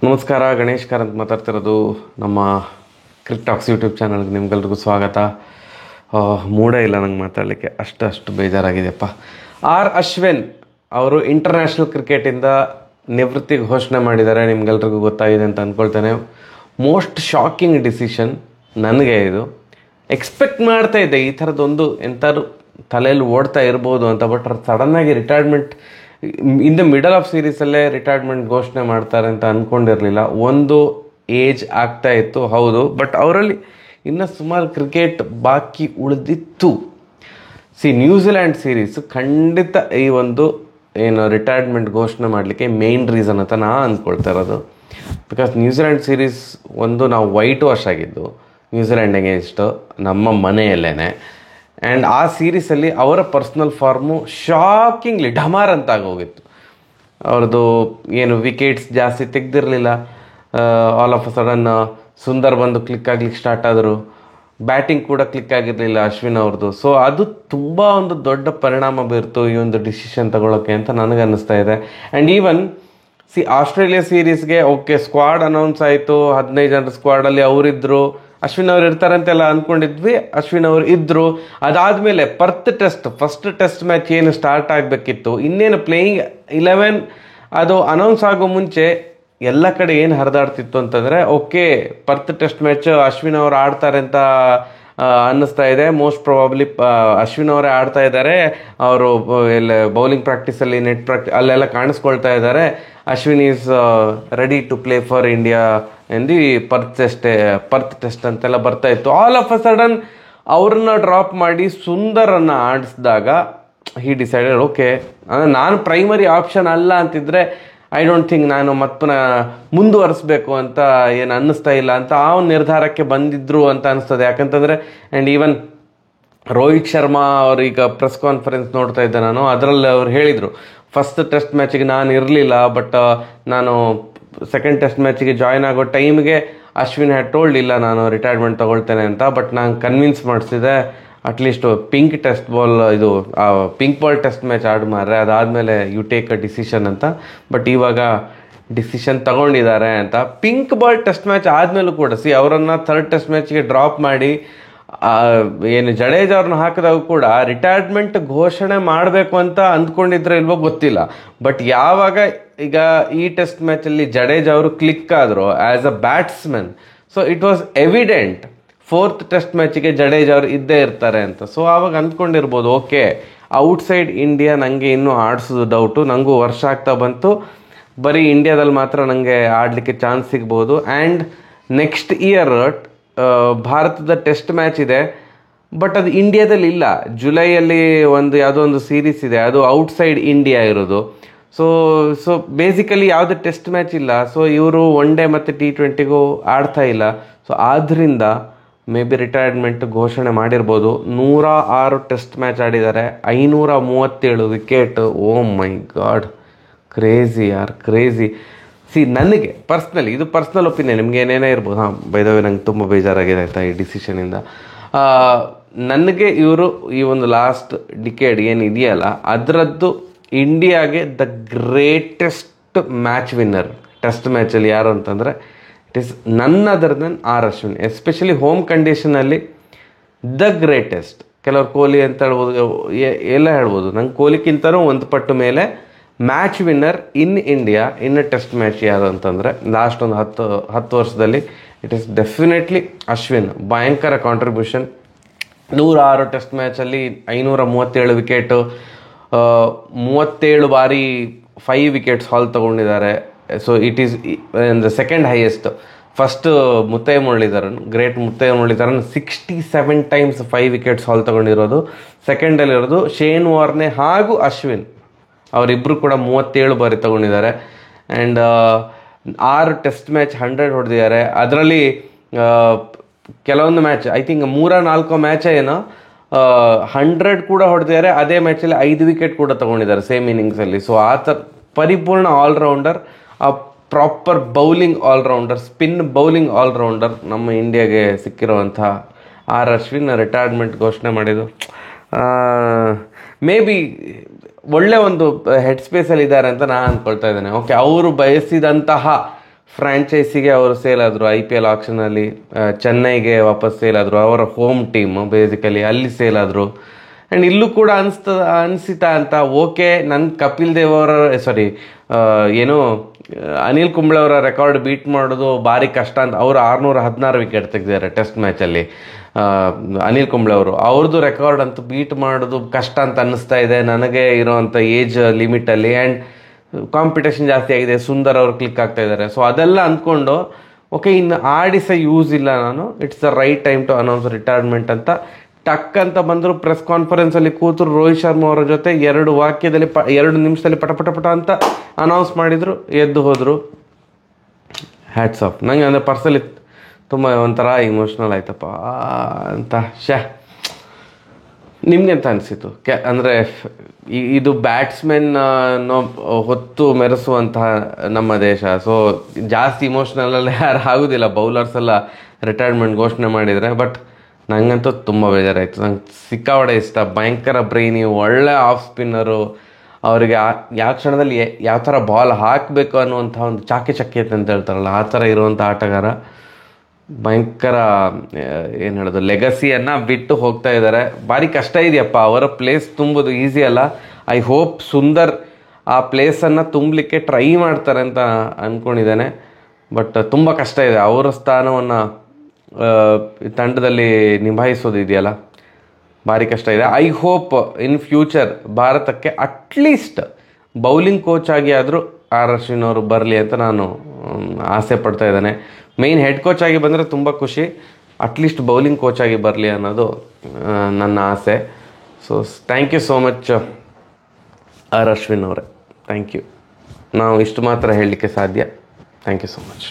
ನಮಸ್ಕಾರ, ಗಣೇಶ್ ಕಾರ್ ಅಂತ ಮಾತಾಡ್ತಿರೋದು. ನಮ್ಮ ಕ್ರಿಕ್ಟಾಕ್ಸ್ ಯೂಟ್ಯೂಬ್ ಚಾನಲ್ಗೆ ನಿಮ್ಗೆಲ್ರಿಗೂ ಸ್ವಾಗತ. ಮೂಡೇ ಇಲ್ಲ ನಂಗೆ ಮಾತಾಡಲಿಕ್ಕೆ, ಅಷ್ಟು ಬೇಜಾರಾಗಿದೆಯಪ್ಪ. ಅಶ್ವಿನ್ ಅವರು ಇಂಟರ್ನ್ಯಾಷನಲ್ ಕ್ರಿಕೆಟಿಂದ ನಿವೃತ್ತಿ ಘೋಷಣೆ ಮಾಡಿದ್ದಾರೆ. ನಿಮ್ಗೆಲ್ರಿಗೂ ಗೊತ್ತಾಗಿದೆ ಅಂತ ಅಂದ್ಕೊಳ್ತೇನೆ. ಮೋಸ್ಟ್ ಶಾಕಿಂಗ್ ಡಿಸಿಷನ್ ನನಗೆ. ಇದು ಎಕ್ಸ್ಪೆಕ್ಟ್ ಮಾಡ್ತಾ ಇದ್ದೆ ಈ ಥರದೊಂದು ಎಂಥದ್ದು ತಲೆಯಲ್ಲಿ ಓಡ್ತಾ ಇರ್ಬೋದು ಅಂತ. ಬಟ್ ಸಡನ್ನಾಗಿ retirement in the middle of ಸೀರೀಸಲ್ಲೇ ರಿಟೈರ್ಮೆಂಟ್ ಘೋಷಣೆ ಮಾಡ್ತಾರೆ ಅಂತ ಅಂದ್ಕೊಂಡಿರಲಿಲ್ಲ. ಒಂದು ಏಜ್ ಆಗ್ತಾ ಇತ್ತು, ಹೌದು, ಬಟ್ ಅವರಲ್ಲಿ ಇನ್ನೂ ಸುಮಾರು ಕ್ರಿಕೆಟ್ ಬಾಕಿ ಉಳಿದಿತ್ತು. ನ್ಯೂಜಿಲ್ಯಾಂಡ್ ಸೀರೀಸ್ ಖಂಡಿತ ಈ ಒಂದು ರಿಟೈರ್ಮೆಂಟ್ ಘೋಷಣೆ ಮಾಡಲಿಕ್ಕೆ ಮೇನ್ ರೀಸನ್ ಅಂತ ನಾನು ಅಂದ್ಕೊಳ್ತಾ ಇರೋದು. ಬಿಕಾಸ್ ನ್ಯೂಜಿಲ್ಯಾಂಡ್ ಸೀರೀಸ್ ನಾವು ವೈಟ್ ವಾಶ್ ಆಗಿದ್ದು ನ್ಯೂಜಿಲ್ಯಾಂಡ್ ಅಗೇನ್ಸ್ಟ್ ನಮ್ಮ ಮನೆಯಲ್ಲೇ. ಆ್ಯಂಡ್ ಆ ಸೀರೀಸಲ್ಲಿ ಅವರ ಪರ್ಸ್ನಲ್ ಫಾರ್ಮು ಶಾಕಿಂಗ್ಲಿ ಢಮಾರ್ ಅಂತ ಆಗೋಗಿತ್ತು. ಅವ್ರದ್ದು ವಿಕೆಟ್ಸ್ ಜಾಸ್ತಿ ತೆಗೆದಿರಲಿಲ್ಲ. All of a sudden Sundar ಬಂದು ಕ್ಲಿಕ್ ಆಗ್ಲಿಕ್ಕೆ ಸ್ಟಾರ್ಟ್ ಆದರು. ಬ್ಯಾಟಿಂಗ್ ಕೂಡ ಕ್ಲಿಕ್ ಆಗಿರಲಿಲ್ಲ ಅಶ್ವಿನ್ ಅವ್ರದ್ದು. ಸೊ ಅದು ತುಂಬ ಒಂದು ದೊಡ್ಡ ಪರಿಣಾಮ ಬೀರ್ತು ಈ ಒಂದು ಡಿಸಿಷನ್ ತಗೊಳ್ಳೋಕ್ಕೆ ಅಂತ ನನಗೆ ಅನ್ನಿಸ್ತಾ ಇದೆ. ಆ್ಯಂಡ್ ಈವನ್ ಆಸ್ಟ್ರೇಲಿಯಾ ಸೀರೀಸ್ಗೆ ಸ್ಕ್ವಾಡ್ ಅನೌನ್ಸ್ ಆಯಿತು. 15 ಜನರ ಸ್ಕ್ವಾಡಲ್ಲಿ ಅವರಿದ್ದರು, ಅಶ್ವಿನ್ ಅವ್ರು ಇರ್ತಾರಂತೆಲ್ಲ ಅಂದ್ಕೊಂಡಿದ್ವಿ. ಅಶ್ವಿನ್ ಅವರು ಇದ್ದರು. ಅದಾದಮೇಲೆ ಫಸ್ಟ್ ಟೆಸ್ಟ್ ಮ್ಯಾಚ್ ಏನು ಸ್ಟಾರ್ಟ್ ಆಗಬೇಕಿತ್ತು, ಇನ್ನೇನು ಪ್ಲೇಯಿಂಗ್ 11 ಅದು ಅನೌನ್ಸ್ ಆಗೋ ಮುಂಚೆ ಎಲ್ಲ ಕಡೆ ಏನು ಹರಿದಾಡ್ತಿತ್ತು ಅಂತಂದರೆ ಪರ್ತ್ ಟೆಸ್ಟ್ ಮ್ಯಾಚ್ ಅಶ್ವಿನ್ ಅವರು ಆಡ್ತಾರೆ ಅಂತ ಅನ್ನಿಸ್ತಾ ಇದೆ. ಮೋಸ್ಟ್ ಪ್ರಾಬಬ್ಲಿ ಅಶ್ವಿನ್ ಅವರೇ ಆಡ್ತಾ ಇದ್ದಾರೆ. ಅವರು ಎಲ್ಲ ಬೌಲಿಂಗ್ ಪ್ರಾಕ್ಟೀಸಲ್ಲಿ ಅಲ್ಲೆಲ್ಲ ಕಾಣಿಸ್ಕೊಳ್ತಾ ಇದ್ದಾರೆ. Ashwin is ready to play for India ಎಂದು ಪರ್ತ್ ಟೆಸ್ಟ್ ಅಂತೆಲ್ಲ ಬರ್ತಾ ಇತ್ತು. ಆಲ್ ಆಫ್ ಅ ಸಡನ್ ಅವ್ರನ್ನ ಡ್ರಾಪ್ ಮಾಡಿ ಸುಂದರನ್ನು ಆಡಿಸಿದಾಗ ಹಿ ಡಿಸೈಡೆಡ್ ಅಂದರೆ ನಾನು ಪ್ರೈಮರಿ ಆಪ್ಷನ್ ಅಲ್ಲ ಅಂತಿದ್ರೆ ಐ ಡೋಂಟ್ ಥಿಂಕ್ ನಾನು ಮುಂದುವರಿಸ್ಬೇಕು ಅಂತ ಏನು ಅನ್ನಿಸ್ತಾ ಇಲ್ಲ ಅಂತ ಆ ಒಂದು ನಿರ್ಧಾರಕ್ಕೆ ಬಂದಿದ್ರು ಅಂತ ಅನಿಸ್ತದೆ. ಯಾಕಂತಂದರೆ ಆ್ಯಂಡ್ ಈವನ್ ರೋಹಿತ್ ಶರ್ಮಾ ಅವ್ರೀಗ ಪ್ರೆಸ್ ಕಾನ್ಫರೆನ್ಸ್ ನೋಡ್ತಾ ಇದ್ದೆ ನಾನು. ಅದರಲ್ಲಿ ಅವ್ರು ಹೇಳಿದರು, ಫಸ್ಟ್ ಟೆಸ್ಟ್ ಮ್ಯಾಚಿಗೆ ನಾನು ಇರಲಿಲ್ಲ, ಬಟ್ ನಾನು ಸೆಕೆಂಡ್ ಟೆಸ್ಟ್ ಮ್ಯಾಚಿಗೆ ಜಾಯ್ನ್ ಆಗೋ ಟೈಮ್ಗೆ ಅಶ್ವಿನ್ ಹ್ಯಾಡ್ ಟೋಲ್ಡ್ ಇಲ್ಲ ನಾನು ರಿಟೈರ್ಮೆಂಟ್ ತೊಗೊಳ್ತೇನೆ ಅಂತ. ಬಟ್ ನಾನು ಕನ್ವಿನ್ಸ್ ಮಾಡಿಸಿದೆ, at least pink ball test match ಆಡ್ಮಾರ್ರೆ, ಅದಾದಮೇಲೆ ಯು ಟೇಕ್ ಅ ಡಿಸಿಷನ್ ಅಂತ. ಬಟ್ ಇವಾಗ ಡಿಸಿಷನ್ ತಗೊಂಡಿದ್ದಾರೆ ಅಂತ. ಪಿಂಕ್ ಬಾಲ್ ಟೆಸ್ಟ್ ಮ್ಯಾಚ್ ಆದಮೇಲೂ ಕೂಡ ಅವರನ್ನು ಥರ್ಡ್ ಟೆಸ್ಟ್ ಮ್ಯಾಚ್ಗೆ ಡ್ರಾಪ್ ಮಾಡಿ ಜಡೇಜಾ ಅವ್ರನ್ನ ಹಾಕಿದಾಗ ಕೂಡ ರಿಟೈರ್ಮೆಂಟ್ ಘೋಷಣೆ ಮಾಡಬೇಕು ಅಂತ ಅಂದ್ಕೊಂಡಿದ್ರೆ ಇಲ್ವೋ ಗೊತ್ತಿಲ್ಲ. ಬಟ್ ಯಾವಾಗ ಈಗ ಈ ಟೆಸ್ಟ್ ಮ್ಯಾಚಲ್ಲಿ ಜಡೇಜಾ ಅವರು ಕ್ಲಿಕ್ ಆದರು as a batsman, so it was evident fourth test ಮ್ಯಾಚಿಗೆ ಜಡೇಜಾ ಅವರು ಇದ್ದೇ ಇರ್ತಾರೆ ಅಂತ. ಸೊ ಆವಾಗ ಅಂದ್ಕೊಂಡಿರ್ಬೋದು ಔಟ್ಸೈಡ್ ಇಂಡಿಯಾ ನನಗೆ ಇನ್ನೂ ಆಡಿಸೋದು ಡೌಟು, ನನಗೂ ವರ್ಷ ಆಗ್ತಾ ಬಂತು, ಬರೀ ಇಂಡಿಯಾದಲ್ಲಿ ಮಾತ್ರ ನನಗೆ ಆಡಲಿಕ್ಕೆ ಚಾನ್ಸ್ ಸಿಗ್ಬೋದು. ಆ್ಯಂಡ್ ನೆಕ್ಸ್ಟ್ ಇಯರ್ ಭಾರತದ ಟೆಸ್ಟ್ ಮ್ಯಾಚ್ ಇದೆ, ಬಟ್ ಅದು ಇಂಡಿಯಾದಲ್ಲಿ ಇಲ್ಲ. ಜುಲೈಯಲ್ಲಿ ಯಾವುದೋ ಒಂದು ಸೀರೀಸ್ ಇದೆ, ಅದು ಔಟ್ಸೈಡ್ ಇಂಡಿಯಾ ಇರೋದು. ಸೊ ಬೇಸಿಕಲಿ ಯಾವುದೇ ಟೆಸ್ಟ್ ಮ್ಯಾಚ್ ಇಲ್ಲ. ಸೊ ಇವರು ಒನ್ ಡೇ ಮತ್ತು T20ಗೂ ಆಡ್ತಾ ಇಲ್ಲ. ಸೊ ಆದ್ದರಿಂದ ಮೇ ಬಿ ರಿಟೈರ್ಮೆಂಟ್ ಘೋಷಣೆ ಮಾಡಿರ್ಬೋದು. 106 ಟೆಸ್ಟ್ ಮ್ಯಾಚ್ ಆಡಿದ್ದಾರೆ, 537 ವಿಕೆಟ್. ಓ ಮೈ ಗಾಡ್, ಕ್ರೇಜಿ. ನನಗೆ ಪರ್ಸ್ನಲಿ, ಇದು ಪರ್ಸ್ನಲ್ ಒಪಿನಿಯನ್, ನಿಮ್ಗೆ ಏನೇನೇ ಇರ್ಬೋದು. ಬೈ ದ ವೇ ನಂಗೆ ತುಂಬ ಬೇಜಾರಾಗಿದೆ ಆಯಿತಾ ಈ ಡಿಸಿಷನಿಂದ. ನನಗೆ ಇವರು ಈ ಒಂದು ಲಾಸ್ಟ್ ಡಿಕೇಡ್ ಏನಿದೆಯಲ್ಲ ಅದರದ್ದು ಇಂಡಿಯಾಗೆ the greatest match winner test ಮ್ಯಾಚಲ್ಲಿ ಯಾರು ಅಂತಂದರೆ it is none other than Ashwin. Especially home ಕಂಡೀಷನಲ್ಲಿ ದ ಗ್ರೇಟೆಸ್ಟ್. ಕೆಲವರು ಕೊಹ್ಲಿ ಅಂತ ಹೇಳ್ಬೋದು, ಎಲ್ಲ ಹೇಳ್ಬೋದು. ನಂಗೆ ಕೊಹ್ಲಿಗಿಂತನೂ ಒಂದು ಪಟ್ಟು ಮೇಲೆ match winner in India in test match ಯಾರು ಅಂತಂದರೆ ಲಾಸ್ಟ್ ಒಂದು 10 ವರ್ಷದಲ್ಲಿ ಇಟ್ ಈಸ್ ಡೆಫಿನೆಟ್ಲಿ ಅಶ್ವಿನ್. ಭಯಂಕರ ಕಾಂಟ್ರಿಬ್ಯೂಷನ್. 106 ಟೆಸ್ಟ್ ಮ್ಯಾಚಲ್ಲಿ 537 ವಿಕೆಟು, 37 ಬಾರಿ 5 ವಿಕೆಟ್ಸ್ ಹಾಲ್ ತೊಗೊಂಡಿದ್ದಾರೆ. So it is the second highest. First Muttiah Muralitharan, great Muttiah Muralitharan 67 times 5 wickets haul ತೊಗೊಂಡಿರೋದು. ಸೆಕೆಂಡಲ್ಲಿರೋದು ಶೇನ್ ವಾರ್ನೆ ಹಾಗೂ ಅಶ್ವಿನ್, ಅವರಿಬ್ಬರು ಕೂಡ 37 ಬಾರಿ ತೊಗೊಂಡಿದ್ದಾರೆ. ಆ್ಯಂಡ್ 6 ಟೆಸ್ಟ್ ಮ್ಯಾಚ್ 100 ಹೊಡೆದಿದ್ದಾರೆ. ಅದರಲ್ಲಿ ಕೆಲವೊಂದು ಮ್ಯಾಚ್ ಐ ಥಿಂಕ್ 3-4 ಮ್ಯಾಚ್ ಏನೋ 100 ಕೂಡ ಹೊಡೆದಿದ್ದಾರೆ. ಅದೇ ಮ್ಯಾಚಲ್ಲಿ 5 ವಿಕೆಟ್ ಕೂಡ ತೊಗೊಂಡಿದ್ದಾರೆ ಸೇಮ್ ಇನ್ನಿಂಗ್ಸಲ್ಲಿ. ಸೊ ಆ ಥರ ಪರಿಪೂರ್ಣ ಆಲ್ರೌಂಡರ್, ಆ proper bowling allrounder, spin bowling allrounder ನಮ್ಮ ಇಂಡಿಯಾಗೆ ಸಿಕ್ಕಿರುವಂಥ ಅಶ್ವಿನ್ ರಿಟೈರ್ಮೆಂಟ್ ಘೋಷಣೆ ಮಾಡಿದ್ದು ಮೇ ಬಿ ಒಳ್ಳೆ ಒಂದು ಹೆಡ್ ಸ್ಪೇಸಲ್ಲಿ ಇದ್ದಾರೆ ಅಂತ ನಾನು ಅಂದ್ಕೊಳ್ತಾ ಇದ್ದೇನೆ. ಅವರು ಬಯಸಿದಂತಹ ಫ್ರ್ಯಾಂಚೈಸಿಗೆ ಅವರು ಸೇಲ್ ಆದರು IPL ಆಕ್ಷನಲ್ಲಿ. ಚೆನ್ನೈಗೆ ವಾಪಸ್ ಸೇಲ್ ಆದರು, ಅವರ ಹೋಮ್ ಟೀಮ್ ಬೇಸಿಕಲಿ ಅಲ್ಲಿ ಸೇಲ್ ಆದರು. ಆ್ಯಂಡ್ ಇಲ್ಲೂ ಕೂಡ ಅನಿಸಿತಾ ಅಂತ ಓಕೆ, ನನ್ನ ಕಪಿಲ್ ದೇವ್ ಅವರ ಏನು ಅನಿಲ್ ಕುಂಬ್ಳೆ ಅವರ ರೆಕಾರ್ಡ್ ಬೀಟ್ ಮಾಡೋದು ಭಾರಿ ಕಷ್ಟ ಅಂತ. ಅವರು 616 ವಿಕೆಟ್ ತೆಗೆದಿದ್ದಾರೆ ಟೆಸ್ಟ್ ಮ್ಯಾಚಲ್ಲಿ. ಅನಿಲ್ ಕುಂಬ್ಳೆ ಅವ್ರದ್ದು ರೆಕಾರ್ಡ್ ಅಂತೂ ಬೀಟ್ ಮಾಡೋದು ಕಷ್ಟ ಅಂತ ಅನ್ನಿಸ್ತಾ ಇದೆ ನನಗೆ ಇರೋವಂಥ ಏಜ್ ಲಿಮಿಟಲ್ಲಿ. ಆ್ಯಂಡ್ ಕಾಂಪಿಟೇಷನ್ ಜಾಸ್ತಿ ಆಗಿದೆ, ಸುಂದರ್ ಅವರು ಕ್ಲಿಕ್ ಆಗ್ತಾ ಇದ್ದಾರೆ. ಸೊ ಅದೆಲ್ಲ ಅಂದ್ಕೊಂಡು ಓಕೆ, ಇನ್ನು ಆಡಿಸ ಯೂಸ್ ಇಲ್ಲ ನಾನು, it's the right time to announce retirement ಅಂತ ಟಕ್ ಅಂತ ಬಂದರು. ಪ್ರೆಸ್ ಕಾನ್ಫರೆನ್ಸಲ್ಲಿ ಕೂತರು, ರೋಹಿತ್ ಶರ್ಮಾ ಅವರ ಜೊತೆ 2 ನಿಮಿಷದಲ್ಲಿ ಪಟ ಅಂತ ಅನೌನ್ಸ್ ಮಾಡಿದರು, ಎದ್ದು ಹೋದರು. Hats off. ನನಗೆ ಅಂದರೆ ಪರ್ಸನಲಿ ತುಂಬ ಒಂಥರ ಇಮೋಷ್ನಲ್ ಆಯ್ತಪ್ಪ ಅಂತ. ನಿಮ್ಗೆ ಅಂತ ಅನಿಸಿತು? ಅಂದರೆ ಇದು ಬ್ಯಾಟ್ಸ್ಮನ್ ಹೊತ್ತು ಮೆರೆಸುವಂತಹ ನಮ್ಮ ದೇಶ. ಸೊ ಜಾಸ್ತಿ ಇಮೋಷ್ನಲಲ್ಲಿ ಯಾರು ಆಗೋದಿಲ್ಲ, ಬೌಲರ್ಸ್ ಎಲ್ಲ ರಿಟೈರ್ಮೆಂಟ್ ಘೋಷಣೆ ಮಾಡಿದರೆ. ಬಟ್ ನನಗಂತೂ ತುಂಬ ಬೇಜಾರಾಯಿತು. ನಂಗೆ ಸಿಕ್ಕಾಪಟ್ಟೆ ಇಷ್ಟ, ಭಯಂಕರ ಬ್ರೈನಿ, ಒಳ್ಳೆ ಆಫ್ ಸ್ಪಿನ್ನರು. ಅವರಿಗೆ ಯಾವ ಕ್ಷಣದಲ್ಲಿ ಯಾವ ಥರ ಬಾಲ್ ಹಾಕಬೇಕು ಅನ್ನುವಂಥ ಒಂದು ಚಾಕಚಕ್ಯತೆ ಅಂತ ಹೇಳ್ತಾರಲ್ಲ, ಆ ಥರ ಇರುವಂಥ ಆಟಗಾರ. ಭಯಂಕರ ಏನು ಹೇಳೋದು, ಲೆಗಸಿಯನ್ನು ಬಿಟ್ಟು ಹೋಗ್ತಾ ಇದ್ದಾರೆ. ಭಾರಿ ಕಷ್ಟ ಇದೆಯಪ್ಪ, ಅವರ ಪ್ಲೇಸ್ ತುಂಬೋದು ಈಸಿ ಅಲ್ಲ. ಐ ಹೋಪ್ ಸುಂದರ್ ಆ ಪ್ಲೇಸನ್ನು ತುಂಬಲಿಕ್ಕೆ ಟ್ರೈ ಮಾಡ್ತಾರೆ ಅಂತ ಅಂದ್ಕೊಂಡಿದ್ದೇನೆ. ಬಟ್ ತುಂಬ ಕಷ್ಟ ಇದೆ, ಅವರ ಸ್ಥಾನವನ್ನು ತಂಡದಲ್ಲಿ ನಿಭಾಯಿಸೋದು ಇದೆಯಲ್ಲ, ಭಾರಿ ಕಷ್ಟ ಇದೆ. ಐ ಹೋಪ್ ಇನ್ ಫ್ಯೂಚರ್ ಭಾರತಕ್ಕೆ ಅಟ್ಲೀಸ್ಟ್ ಬೌಲಿಂಗ್ ಕೋಚ್ ಆಗಿ ಆದರೂ ಅಶ್ವಿನ್ ಅವರು ಬರಲಿ ಅಂತ ನಾನು ಆಸೆ ಪಡ್ತಾ ಇದ್ದೇನೆ. ಮೇಯ್ನ್ ಹೆಡ್ ಕೋಚ್ ಆಗಿ ಬಂದರೆ ತುಂಬ ಖುಷಿ, ಅಟ್ಲೀಸ್ಟ್ ಬೌಲಿಂಗ್ ಕೋಚ್ ಆಗಿ ಬರಲಿ ಅನ್ನೋದು ನನ್ನ ಆಸೆ. So thank you so much Ashwin ಅವರೇ, ಥ್ಯಾಂಕ್ ಯು. ನಾವು ಇಷ್ಟು ಮಾತ್ರ ಹೇಳಲಿಕ್ಕೆ ಸಾಧ್ಯ. Thank you so much.